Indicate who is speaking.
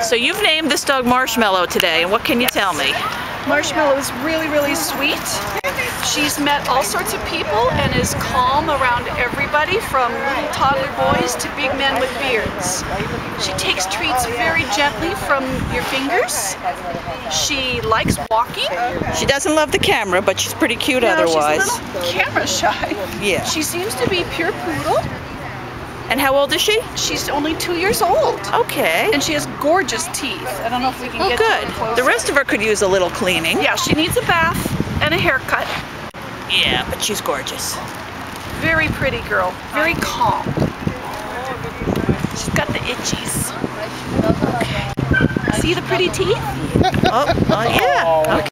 Speaker 1: So you've named this dog Marshmallow today, and what can you tell me?
Speaker 2: Marshmallow is really, really sweet. She's met all sorts of people and is calm around everybody, from little toddler boys to big men with beards. She takes treats very gently from your fingers. She likes walking.
Speaker 1: She doesn't love the camera, but she's pretty cute otherwise.
Speaker 2: She's a little camera shy.
Speaker 1: Yeah.
Speaker 2: She seems to be pure poodle.
Speaker 1: And how old is she?
Speaker 2: She's only 2 years old.
Speaker 1: Okay.
Speaker 2: And she has gorgeous teeth. I don't know if we can get to her closer.
Speaker 1: The rest of her could use a little cleaning.
Speaker 2: Yeah, she needs a bath and a haircut.
Speaker 1: Yeah, but she's gorgeous.
Speaker 2: Very pretty girl. Very calm. She's got the itchies. Okay. See the pretty teeth?
Speaker 1: Oh, yeah. Okay.